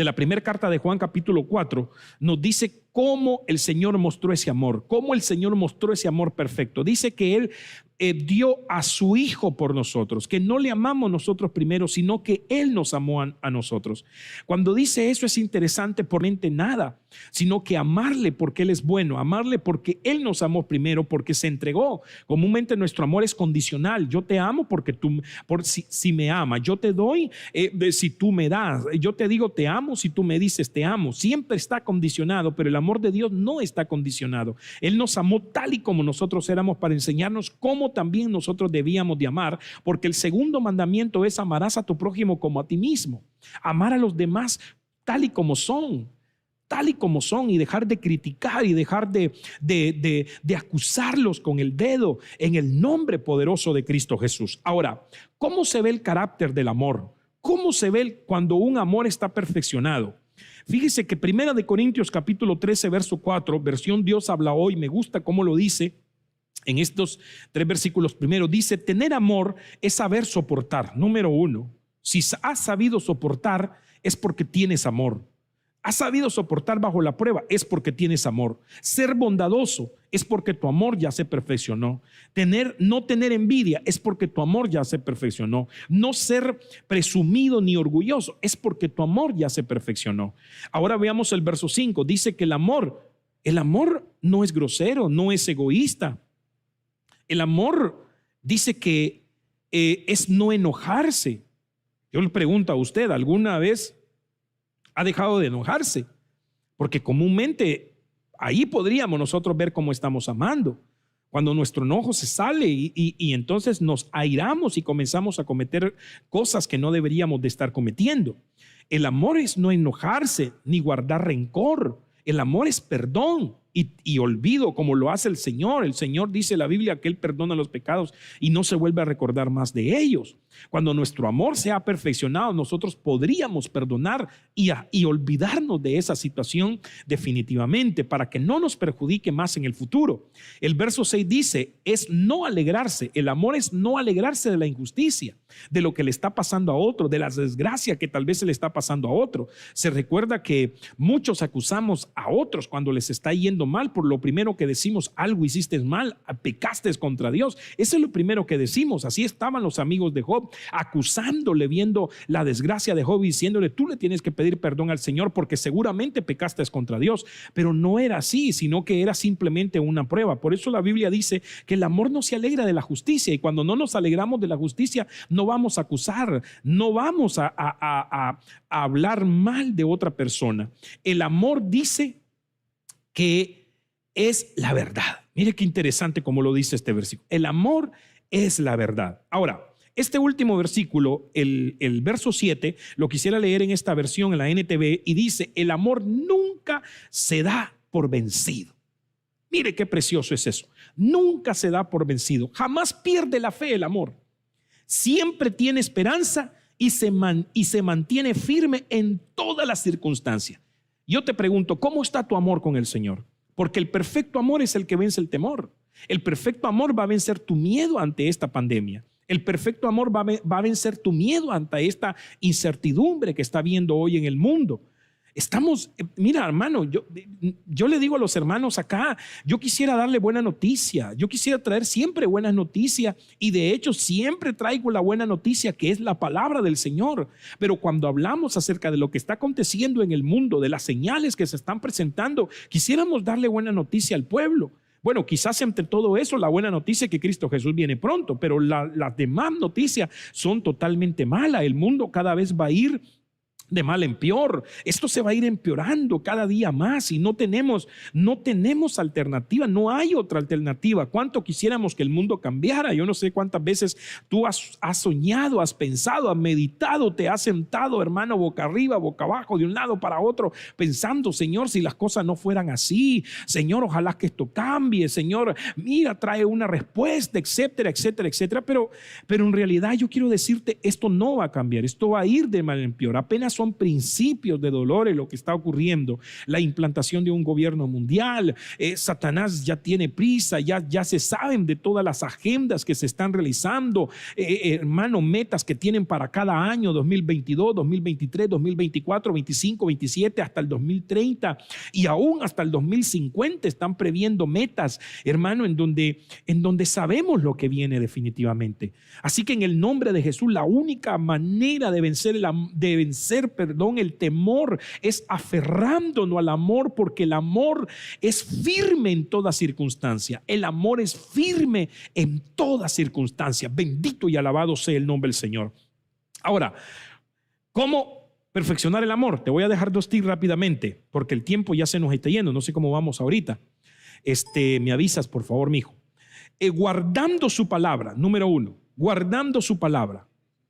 la primera carta de Juan capítulo 4 nos dice cómo el Señor mostró ese amor, cómo el Señor mostró ese amor perfecto. Dice que Él dio a su Hijo por nosotros, que no le amamos nosotros primero, sino que Él nos amó a nosotros. Cuando dice eso es interesante por nada, sino que amarle porque Él es bueno, amarle porque Él nos amó primero, porque se entregó. Comúnmente nuestro amor es condicional. Yo te amo porque si me amas, yo te doy si tú me das, yo te digo te amo si tú me dices te amo. Siempre está condicionado, pero el amor de Dios no está condicionado. Él nos amó tal y como nosotros éramos para enseñarnos cómo también nosotros debíamos de amar, porque el segundo mandamiento es amarás a tu prójimo como a ti mismo. Amar a los demás tal y como son y dejar de criticar y dejar de acusarlos con el dedo en el nombre poderoso de Cristo Jesús. Ahora, ¿cómo se ve el carácter del amor? ¿Cómo se ve cuando un amor está perfeccionado? Fíjese que 1 Corintios capítulo 13 verso 4, versión Dios habla hoy, me gusta cómo lo dice. En estos 3 versículos primeros dice, tener amor es saber soportar. Número uno, si has sabido soportar es porque tienes amor. Has sabido soportar bajo la prueba es porque tienes amor. Ser bondadoso es porque tu amor ya se perfeccionó. No tener envidia es porque tu amor ya se perfeccionó. No ser presumido ni orgulloso es porque tu amor ya se perfeccionó. Ahora veamos el verso 5. Dice que el amor no es grosero, no es egoísta. El amor dice que es no enojarse. Yo le pregunto a usted, ¿alguna vez ha dejado de enojarse? Porque comúnmente ahí podríamos nosotros ver cómo estamos amando. Cuando nuestro enojo se sale y entonces nos airamos y comenzamos a cometer cosas que no deberíamos de estar cometiendo. El amor es no enojarse ni guardar rencor. El amor es perdón y olvido, como lo hace el Señor. El Señor dice en la Biblia que Él perdona los pecados y no se vuelve a recordar más de ellos. Cuando nuestro amor se ha perfeccionado, nosotros podríamos perdonar y olvidarnos de esa situación definitivamente para que no nos perjudique más en el futuro. El verso 6 dice, es no alegrarse. El amor es no alegrarse de la injusticia, de lo que le está pasando a otro, de la desgracia que tal vez se le está pasando a otro. Se recuerda que muchos acusamos a otros cuando les está yendo mal. Por lo primero que decimos, algo hiciste mal, pecaste contra Dios. Eso es lo primero que decimos. Así estaban los amigos de Job, acusándole, viendo la desgracia de Job y diciéndole, tú le tienes que pedir perdón al Señor porque seguramente pecaste contra Dios. Pero no era así, sino que era simplemente una prueba. Por eso la Biblia dice que el amor no se alegra de la justicia, y cuando no nos alegramos de la justicia no vamos a acusar, no vamos a hablar mal de otra persona. El amor dice que es la verdad. Mire qué interesante como lo dice este versículo. El amor es la verdad. Ahora, este último versículo, el verso 7, lo quisiera leer en esta versión, en la NTV, y dice, el amor nunca se da por vencido. Mire qué precioso es eso. Nunca se da por vencido. Jamás pierde la fe el amor. Siempre tiene esperanza y se mantiene firme en todas las circunstancias. Yo te pregunto, ¿cómo está tu amor con el Señor? Porque el perfecto amor es el que vence el temor. El perfecto amor va a vencer tu miedo ante esta pandemia. El perfecto amor va a vencer tu miedo ante esta incertidumbre que está habiendo hoy en el mundo. Mira, hermano, yo le digo a los hermanos acá, yo quisiera darle buena noticia, yo quisiera traer siempre buenas noticias, y de hecho siempre traigo la buena noticia, que es la palabra del Señor. Pero cuando hablamos acerca de lo que está aconteciendo en el mundo, de las señales que se están presentando, quisiéramos darle buena noticia al pueblo. Bueno, quizás entre todo eso la buena noticia es que Cristo Jesús viene pronto, pero las demás noticias son totalmente malas. El mundo cada vez va a ir de mal en peor. Esto se va a ir empeorando cada día más, y no tenemos alternativa, no hay otra alternativa. ¿Cuánto quisiéramos que el mundo cambiara? Yo no sé cuántas veces tú has soñado, has pensado, has meditado, te has sentado, hermano, boca arriba, boca abajo, de un lado para otro, pensando: Señor, si las cosas no fueran así, Señor, ojalá que esto cambie, Señor, mira, trae una respuesta, etcétera, etcétera, etcétera. Pero en realidad yo quiero decirte, esto no va a cambiar, esto va a ir de mal en peor. Apenas son principios de dolores lo que está ocurriendo. La implantación de un gobierno mundial, Satanás ya tiene prisa, ya se saben de todas las agendas que se están realizando, hermano, metas que tienen para cada año: 2022, 2023, 2024, 25, 27, hasta el 2030, y aún hasta el 2050 están previendo metas, hermano, en donde sabemos lo que viene definitivamente. Así que en el nombre de Jesús, la única manera de vencer el temor es aferrándonos al amor, porque el amor es firme en toda circunstancia. El amor es firme en toda circunstancia. Bendito y alabado sea el nombre del Señor. Ahora, ¿cómo perfeccionar el amor? Te voy a dejar 2 tips rápidamente, porque el tiempo ya se nos está yendo. No sé cómo vamos ahorita. Me avisas, por favor, mijo. Guardando su palabra, número 1, guardando su palabra.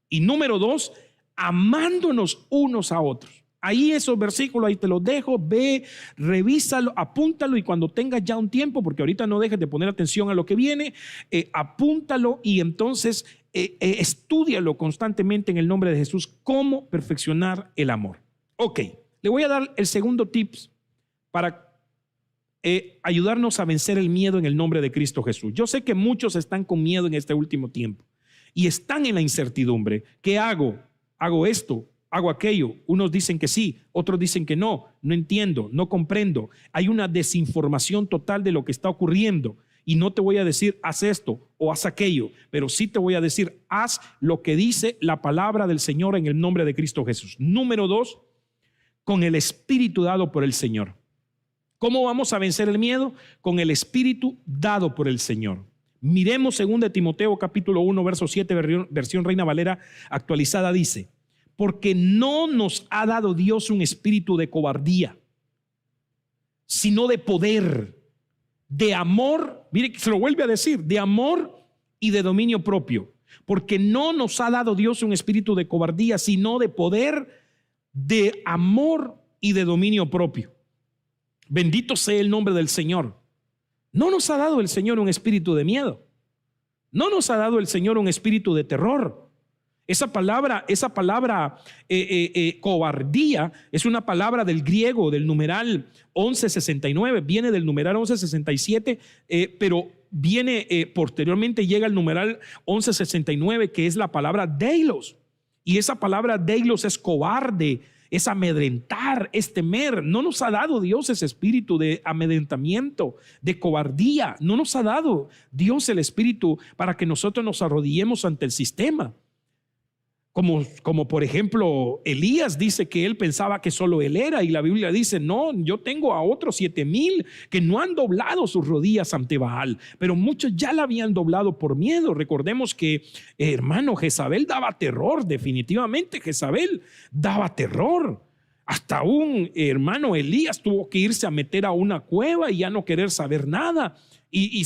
Y número 2, amándonos unos a otros. Ahí esos versículos, ahí te los dejo, ve, revísalo, apúntalo, y cuando tengas ya un tiempo, porque ahorita no dejes de poner atención a lo que viene, apúntalo, y entonces estúdialo constantemente en el nombre de Jesús, cómo perfeccionar el amor. Ok, le voy a dar el segundo tips para ayudarnos a vencer el miedo en el nombre de Cristo Jesús. Yo sé que muchos están con miedo en este último tiempo y están en la incertidumbre. ¿Qué hago? ¿Hago esto? ¿Hago aquello? Unos dicen que sí, otros dicen que no. No entiendo, no comprendo. Hay una desinformación total de lo que está ocurriendo. Y no te voy a decir haz esto o haz aquello, pero sí te voy a decir haz lo que dice la palabra del Señor en el nombre de Cristo Jesús. Número 2, con el espíritu dado por el Señor. ¿Cómo vamos a vencer el miedo? Con el espíritu dado por el Señor. Miremos 2 Timoteo capítulo 1 verso 7, versión Reina Valera actualizada, dice: porque no nos ha dado Dios un espíritu de cobardía, sino de poder, de amor. Mire, se lo vuelve a decir: de amor y de dominio propio. Porque no nos ha dado Dios un espíritu de cobardía, sino de poder, de amor y de dominio propio. Bendito sea el nombre del Señor. No nos ha dado el Señor un espíritu de miedo. No nos ha dado el Señor un espíritu de terror. Esa palabra cobardía es una palabra del griego, del numeral 1169, viene del numeral 1167, pero viene posteriormente, llega el numeral 1169, que es la palabra deilos. Y esa palabra deilos es cobarde, es amedrentar, es temer. No nos ha dado Dios ese espíritu de amedrentamiento, de cobardía. No nos ha dado Dios el espíritu para que nosotros nos arrodillemos ante el sistema. Como por ejemplo Elías dice que él pensaba que solo él era, y la Biblia dice: no, yo tengo a otros 7,000 que no han doblado sus rodillas ante Baal, pero muchos ya la habían doblado por miedo. Recordemos que, hermano, Jezabel daba terror. Definitivamente Jezabel daba terror. Hasta un hermano Elías tuvo que irse a meter a una cueva y ya no querer saber nada. Y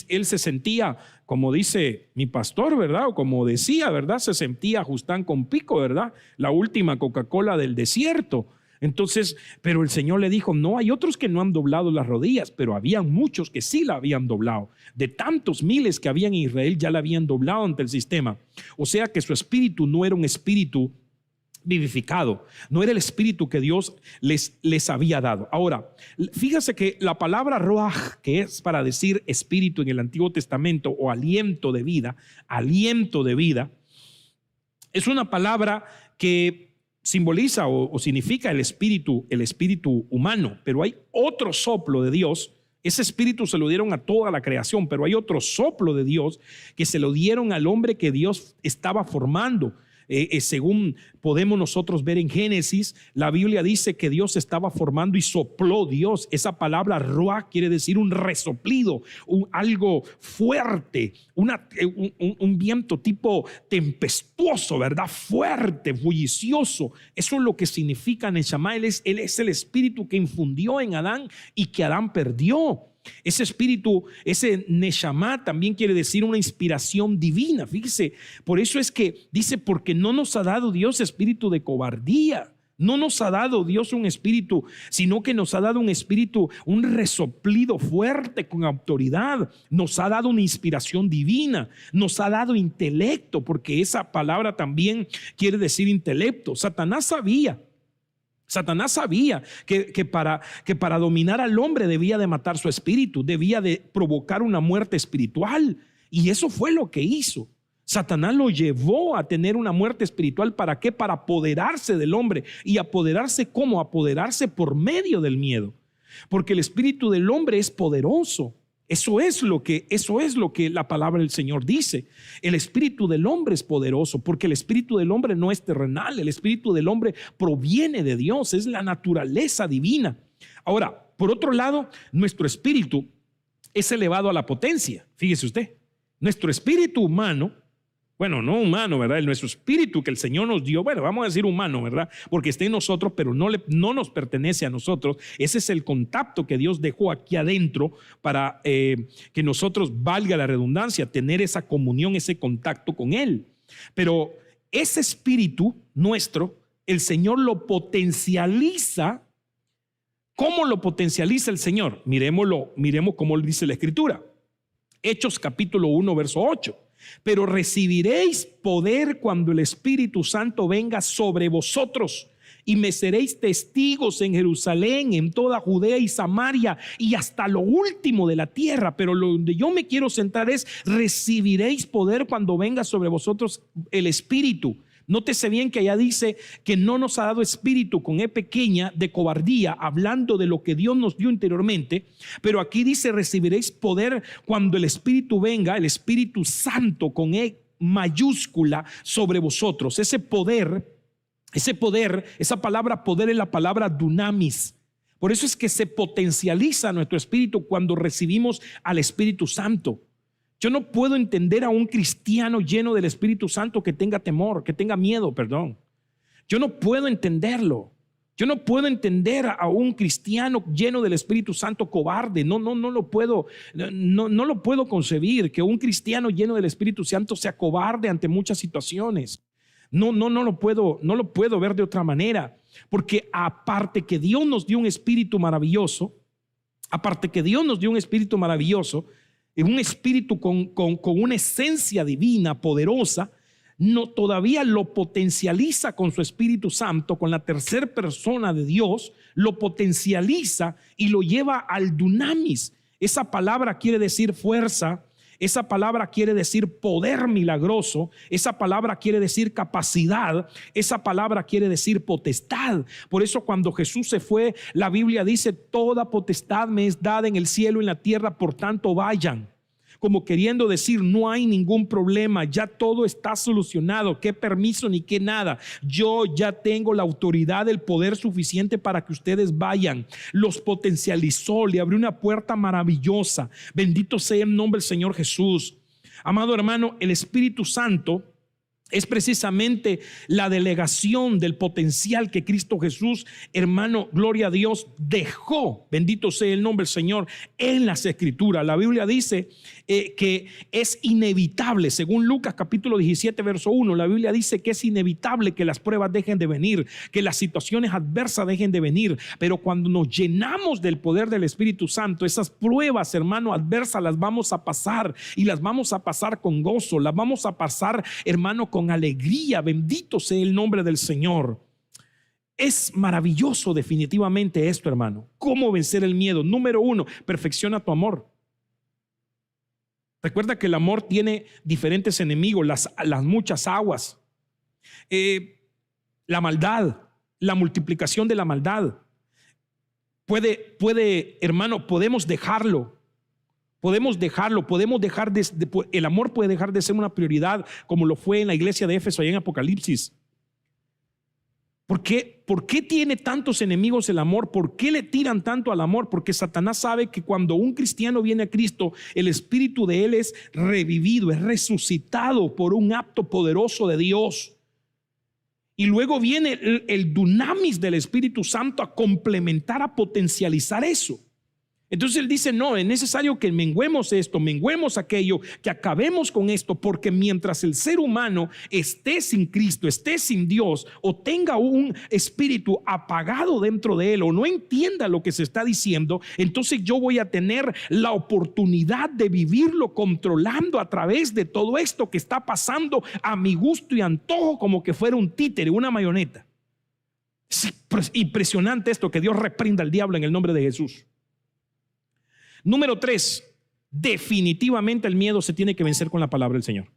él se sentía, como dice mi pastor, ¿verdad? O como decía, ¿verdad? Se sentía Justán con pico, ¿verdad? La última Coca-Cola del desierto. Entonces, pero el Señor le dijo: no, hay otros que no han doblado las rodillas, pero habían muchos que sí la habían doblado. De tantos miles que habían en Israel, ya la habían doblado ante el sistema. O sea que su espíritu no era un espíritu vivificado, no era el espíritu que Dios les había dado. Ahora, fíjese que la palabra ruaj, que es para decir espíritu en el Antiguo Testamento, o aliento de vida, es una palabra que simboliza o significa el espíritu humano, pero hay otro soplo de Dios. Ese espíritu se lo dieron a toda la creación, pero hay otro soplo de Dios que se lo dieron al hombre que Dios estaba formando. Según podemos nosotros ver en Génesis, la Biblia dice que Dios estaba formando y sopló Dios. Esa palabra ruach quiere decir un resoplido, algo fuerte, un viento tipo tempestuoso, ¿verdad? Fuerte, bullicioso. Eso es lo que significa Neshama. Él es el espíritu que infundió en Adán y que Adán perdió. Ese espíritu, ese Neshama, también quiere decir una inspiración divina. Fíjese, por eso es que dice, porque no nos ha dado Dios espíritu de cobardía. No nos ha dado Dios un espíritu, sino que nos ha dado un espíritu, un resoplido fuerte con autoridad. Nos ha dado una inspiración divina, nos ha dado intelecto, porque esa palabra también quiere decir intelecto. Satanás sabía que para dominar al hombre debía de matar su espíritu, debía de provocar una muerte espiritual, y eso fue lo que hizo. Satanás lo llevó a tener una muerte espiritual. ¿Para qué? Para apoderarse del hombre. ¿Y apoderarse cómo? Apoderarse por medio del miedo, porque el espíritu del hombre es poderoso. Eso es lo que la palabra del Señor dice. El espíritu del hombre es poderoso, porque el espíritu del hombre no es terrenal. El espíritu del hombre proviene de Dios, es la naturaleza divina. Ahora, por otro lado, nuestro espíritu es elevado a la potencia. Fíjese usted, nuestro espíritu humano, bueno, no humano, ¿verdad? Nuestro espíritu que el Señor nos dio, bueno, vamos a decir humano, ¿verdad? Porque está en nosotros, pero no nos pertenece a nosotros. Ese es el contacto que Dios dejó aquí adentro para que nosotros, valga la redundancia, tener esa comunión, ese contacto con Él. Pero ese espíritu nuestro, el Señor lo potencializa. ¿Cómo lo potencializa el Señor? Miremos cómo dice la Escritura. Hechos capítulo 1, verso 8. Pero recibiréis poder cuando el Espíritu Santo venga sobre vosotros, y me seréis testigos en Jerusalén, en toda Judea y Samaria y hasta lo último de la tierra. Pero donde yo me quiero centrar es: recibiréis poder cuando venga sobre vosotros el Espíritu. Nótese bien que allá dice que no nos ha dado espíritu con E pequeña de cobardía, hablando de lo que Dios nos dio interiormente, pero aquí dice: recibiréis poder cuando el Espíritu venga, el Espíritu Santo con E mayúscula, sobre vosotros. Ese poder, esa palabra poder es la palabra dunamis. Por eso es que se potencializa nuestro espíritu cuando recibimos al Espíritu Santo. Yo no puedo entender a un cristiano lleno del Espíritu Santo que tenga temor, que tenga miedo, perdón. Yo no puedo entenderlo. Yo no puedo entender a un cristiano lleno del Espíritu Santo cobarde. No lo puedo concebir, que un cristiano lleno del Espíritu Santo sea cobarde ante muchas situaciones. No lo puedo ver de otra manera, porque aparte que Dios nos dio un espíritu maravilloso, un espíritu con una esencia divina poderosa, no todavía lo potencializa con su Espíritu Santo, con la tercera persona de Dios, lo potencializa y lo lleva al dunamis. Esa palabra quiere decir fuerza, esa palabra quiere decir poder milagroso, esa palabra quiere decir capacidad, esa palabra quiere decir potestad. Por eso cuando Jesús se fue, la Biblia dice: toda potestad me es dada en el cielo y en la tierra, por tanto vayan. Como queriendo decir: no hay ningún problema, ya todo está solucionado, qué permiso ni qué nada. Yo ya tengo la autoridad, el poder suficiente para que ustedes vayan. Los potencializó, le abrió una puerta maravillosa. Bendito sea el nombre del Señor Jesús. Amado hermano, el Espíritu Santo es precisamente la delegación del potencial que Cristo Jesús, hermano, gloria a Dios, dejó, bendito sea el nombre del Señor, en las Escrituras. La Biblia dice que es inevitable, según Lucas capítulo 17 verso 1, la Biblia dice que es inevitable que las pruebas dejen de venir, que las situaciones adversas dejen de venir, pero cuando nos llenamos del poder del Espíritu Santo, esas pruebas, hermano, adversas las vamos a pasar, y las vamos a pasar con gozo, las vamos a pasar, hermano, con alegría. Bendito sea el nombre del Señor. Es maravilloso definitivamente esto, hermano. ¿Cómo vencer el miedo? Número 1, perfecciona tu amor. Recuerda que el amor tiene diferentes enemigos, las muchas aguas. la maldad, la multiplicación de la maldad. Hermano, podemos dejarlo. El amor puede dejar de ser una prioridad, como lo fue en la iglesia de Éfeso allá en Apocalipsis. ¿Por qué tiene tantos enemigos el amor? ¿Por qué le tiran tanto al amor? Porque Satanás sabe que cuando un cristiano viene a Cristo, el espíritu de él es revivido, es resucitado por un acto poderoso de Dios. Y luego viene el dunamis del Espíritu Santo a complementar, a potencializar eso. Entonces él dice, no, es necesario que menguemos esto, menguemos aquello, que acabemos con esto, porque mientras el ser humano esté sin Cristo, esté sin Dios, o tenga un espíritu apagado dentro de él, o no entienda lo que se está diciendo, entonces yo voy a tener la oportunidad de vivirlo controlando a través de todo esto que está pasando a mi gusto y antojo, como que fuera un títere, una marioneta. Es impresionante esto, que Dios reprenda al diablo en el nombre de Jesús. Número 3, definitivamente el miedo se tiene que vencer con la palabra del Señor.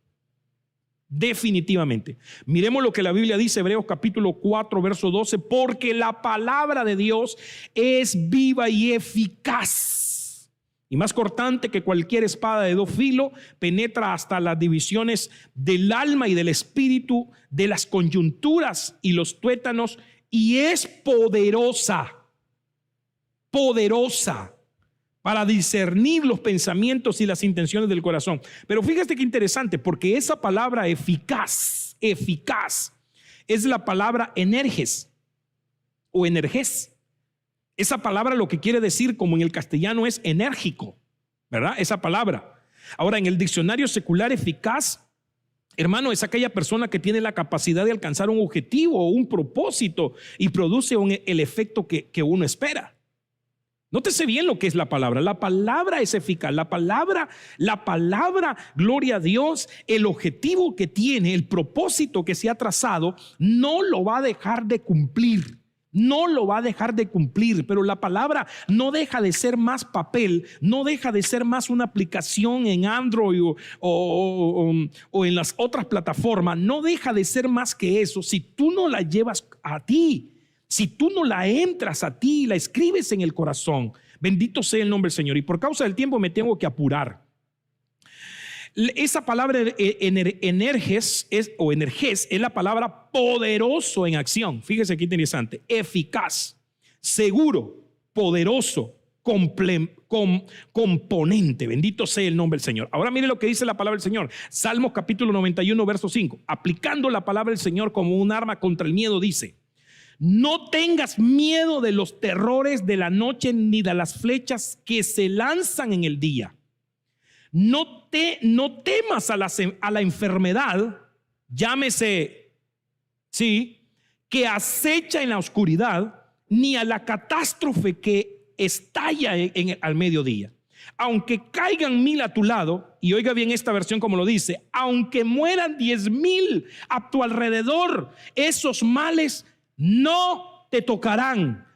Definitivamente. Miremos lo que la Biblia dice, Hebreos capítulo 4, verso 12, porque la palabra de Dios es viva y eficaz, y más cortante que cualquier espada de dos filos, penetra hasta las divisiones del alma y del espíritu, de las coyunturas y los tuétanos, y es poderosa para discernir los pensamientos y las intenciones del corazón. Pero fíjate qué interesante, porque esa palabra eficaz, es la palabra energes o energés. Esa palabra lo que quiere decir, como en el castellano, es enérgico, ¿verdad? Esa palabra. Ahora, en el diccionario secular, eficaz, hermano, es aquella persona que tiene la capacidad de alcanzar un objetivo o un propósito y produce el efecto que uno espera. Nótese bien lo que es la palabra. La palabra es eficaz. La palabra, gloria a Dios, el objetivo que tiene, el propósito que se ha trazado, no lo va a dejar de cumplir. No lo va a dejar de cumplir. Pero la palabra no deja de ser más papel, no deja de ser más una aplicación en Android o en las otras plataformas. No deja de ser más que eso si tú no la llevas a ti. Si tú no la entras a ti, la escribes en el corazón. Bendito sea el nombre del Señor. Y por causa del tiempo me tengo que apurar. Esa palabra energes es la palabra poderoso en acción. Fíjese qué interesante. Eficaz, seguro, poderoso, componente. Bendito sea el nombre del Señor. Ahora mire lo que dice la palabra del Señor. Salmos capítulo 91, verso 5. Aplicando la palabra del Señor como un arma contra el miedo, dice: no tengas miedo de los terrores de la noche, ni de las flechas que se lanzan en el día. No temas a la enfermedad, llámese, que acecha en la oscuridad, ni a la catástrofe que estalla al mediodía. Aunque caigan 1000 a tu lado, y oiga bien esta versión como lo dice, aunque mueran 10,000 a tu alrededor, esos males no te tocarán.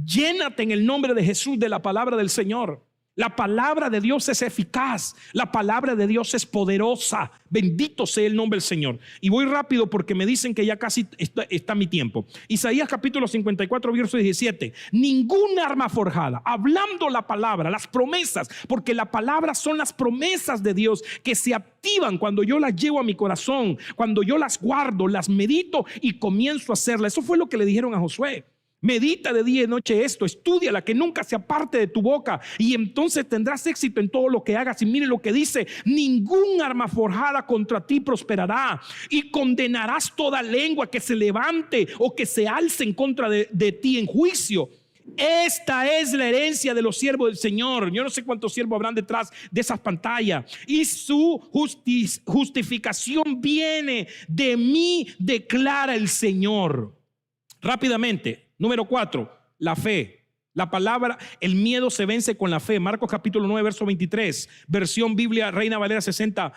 Llénate en el nombre de Jesús de la palabra del Señor. La palabra de Dios es eficaz. La palabra de Dios es poderosa. Bendito sea el nombre del Señor. Y voy rápido porque me dicen que ya casi está mi tiempo. Isaías capítulo 54, verso 17. Ningún arma forjada, hablando la palabra, las promesas, porque la palabra son las promesas de Dios que se activan cuando yo las llevo a mi corazón, cuando yo las guardo, las medito y comienzo a hacerlas. Eso fue lo que le dijeron a Josué. Medita de día y noche esto, estúdiala, que nunca se aparte de tu boca, y entonces tendrás éxito en todo lo que hagas. Y mire lo que dice: ningún arma forjada contra ti prosperará, y condenarás toda lengua que se levante o que se alce en contra de ti en juicio. Esta es la herencia de los siervos del Señor. Yo no sé cuántos siervos habrán detrás de esas pantallas. Y su justificación viene de mí, declara el Señor. Rápidamente. Número 4, la fe. La palabra, el miedo se vence con la fe. Marcos capítulo 9, verso 23, versión Biblia Reina Valera 60,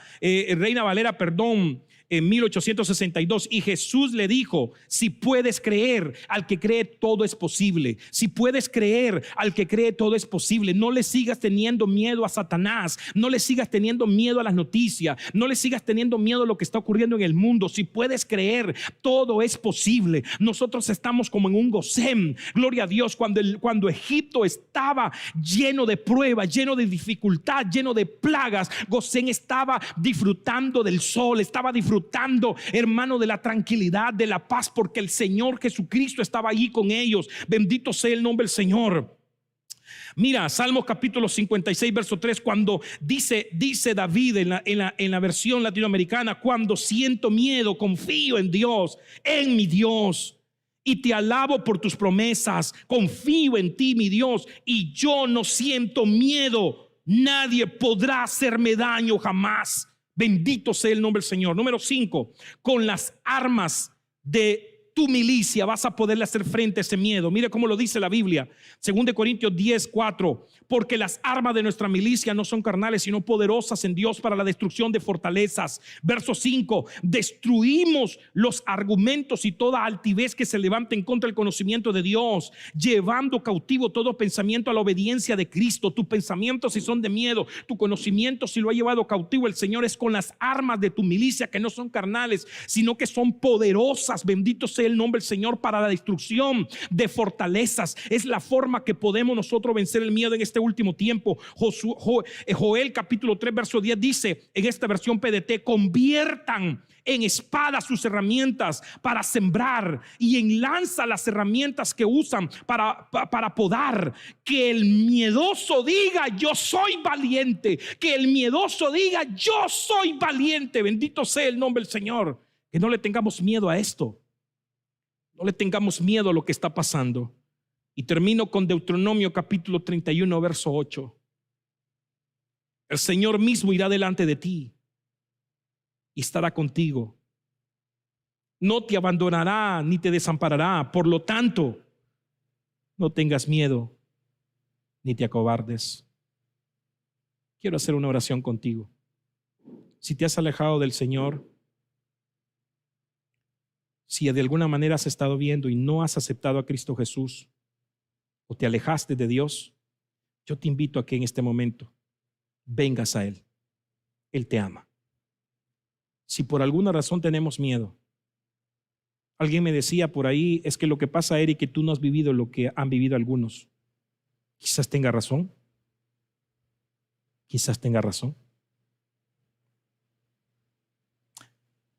en 1862, y Jesús le dijo: si puedes creer, al que cree todo es posible. Si puedes creer, al que cree todo es posible. No le sigas teniendo miedo a Satanás, no le sigas teniendo miedo a las noticias, no le sigas teniendo miedo a lo que está ocurriendo en el mundo. Si puedes creer, todo es posible. Nosotros estamos como en un Gosén, gloria a Dios, cuando Egipto estaba lleno de pruebas, lleno de dificultad, lleno de plagas. Gosén estaba disfrutando del sol, estaba disfrutando, hermano, de la tranquilidad, de la paz, porque el Señor Jesucristo estaba allí con ellos. Bendito sea el nombre del Señor. Mira, Salmos capítulo 56 verso 3, cuando dice David en la versión latinoamericana: cuando siento miedo, confío en Dios, en mi Dios, y te alabo por tus promesas. Confío en ti, mi Dios, y yo no siento miedo. Nadie podrá hacerme daño jamás. Bendito sea el nombre del Señor. Número 5, con las armas de tu milicia vas a poderle hacer frente a ese miedo. Mire cómo lo dice la Biblia, 2 Corintios 10:4: porque las armas de nuestra milicia no son carnales, sino poderosas en Dios para la destrucción de fortalezas. Verso 5: destruimos los argumentos y toda altivez que se levante en contra del conocimiento de Dios, llevando cautivo todo pensamiento a la obediencia de Cristo. Tu pensamiento, si son de miedo, tu conocimiento, si lo ha llevado cautivo el Señor, es con las armas de tu milicia, que no son carnales, sino que son poderosas. Bendito sea el nombre del Señor, para la destrucción de fortalezas. Es la forma que podemos nosotros vencer el miedo en este último tiempo. Joel capítulo 3 verso 10 dice en esta versión PDT: conviertan en espada sus herramientas para sembrar, y en lanza las herramientas que usan para podar. Que el miedoso diga: yo soy valiente. Que el miedoso diga: yo soy valiente. Bendito sea el nombre del Señor. Que no le tengamos miedo a esto. No le tengamos miedo a lo que está pasando. Y termino con Deuteronomio capítulo 31 verso 8. El Señor mismo irá delante de ti y estará contigo. No te abandonará ni te desamparará. Por lo tanto, no tengas miedo ni te acobardes. Quiero hacer una oración contigo. Si te has alejado del Señor, si de alguna manera has estado viendo y no has aceptado a Cristo Jesús, o te alejaste de Dios, yo te invito a que en este momento vengas a Él. Él te ama. Si por alguna razón tenemos miedo, alguien me decía por ahí: es que lo que pasa, Eric, que tú no has vivido lo que han vivido algunos. Quizás tenga razón. Quizás tenga razón.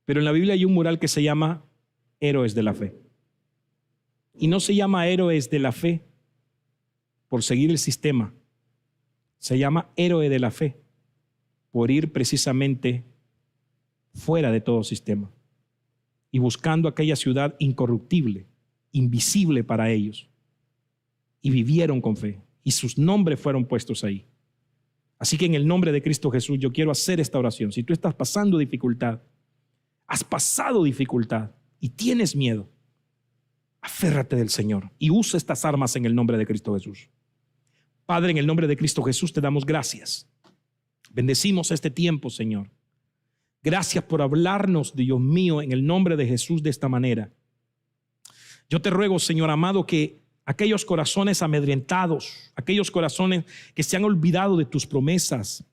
Pero en la Biblia hay un mural que se llama Héroes de la Fe. Y no se llama Héroes de la Fe por seguir el sistema. Se llama Héroe de la Fe por ir precisamente fuera de todo sistema y buscando aquella ciudad incorruptible, invisible para ellos. Y vivieron con fe y sus nombres fueron puestos ahí. Así que en el nombre de Cristo Jesús yo quiero hacer esta oración. Si tú estás pasando dificultad, has pasado dificultad y tienes miedo, aférrate del Señor y usa estas armas en el nombre de Cristo Jesús. Padre, en el nombre de Cristo Jesús te damos gracias. Bendecimos este tiempo, Señor. Gracias por hablarnos, Dios mío, en el nombre de Jesús de esta manera. Yo te ruego, Señor amado, que aquellos corazones amedrentados, aquellos corazones que se han olvidado de tus promesas,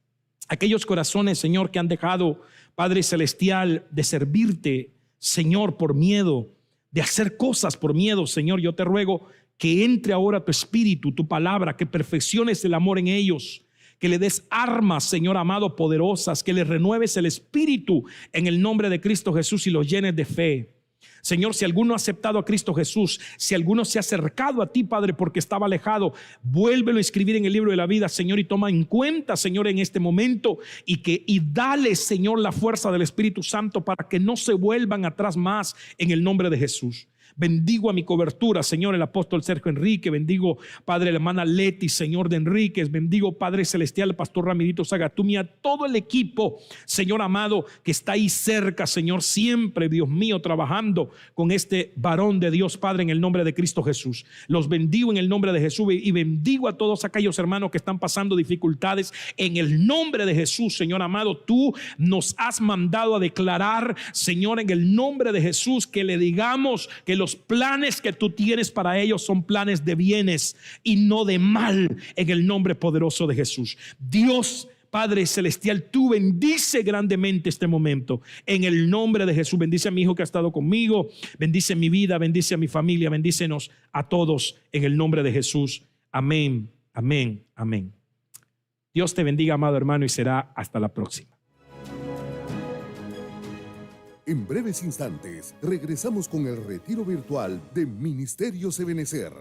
aquellos corazones, Señor, que han dejado, Padre Celestial, de servirte, Señor, por miedo, de hacer cosas por miedo, Señor, yo te ruego que entre ahora tu espíritu, tu palabra, que perfecciones el amor en ellos, que le des armas, Señor amado, poderosas, que les renueves el espíritu en el nombre de Cristo Jesús y los llenes de fe. Señor, si alguno ha aceptado a Cristo Jesús, si alguno se ha acercado a ti, Padre, porque estaba alejado, vuélvelo a escribir en el libro de la vida, Señor, y toma en cuenta, Señor, en este momento y dale, Señor, la fuerza del Espíritu Santo para que no se vuelvan atrás más en el nombre de Jesús. Bendigo a mi cobertura, Señor, el apóstol Sergio Enrique. Bendigo, Padre, la hermana Leti, Señor, de Enríquez. Bendigo, Padre celestial, el pastor Ramirito Zagatumi, a todo el equipo, Señor amado, que está ahí cerca, Señor, siempre, Dios mío, trabajando con este varón de Dios, Padre, en el nombre de Cristo Jesús. Los bendigo en el nombre de Jesús y bendigo a todos aquellos hermanos que están pasando dificultades en el nombre de Jesús, Señor amado. Tú nos has mandado a declarar, Señor, en el nombre de Jesús, que le digamos que los planes que tú tienes para ellos son planes de bienes y no de mal, en el nombre poderoso de Jesús. Dios Padre celestial, tú bendice grandemente este momento en el nombre de Jesús. Bendice a mi hijo que ha estado conmigo, bendice mi vida, bendice a mi familia, bendícenos a todos en el nombre de Jesús. Amén, amén, amén. Dios te bendiga, amado hermano, y será hasta la próxima.
En breves instantes regresamos con el retiro virtual de Ministerios Ebenecer.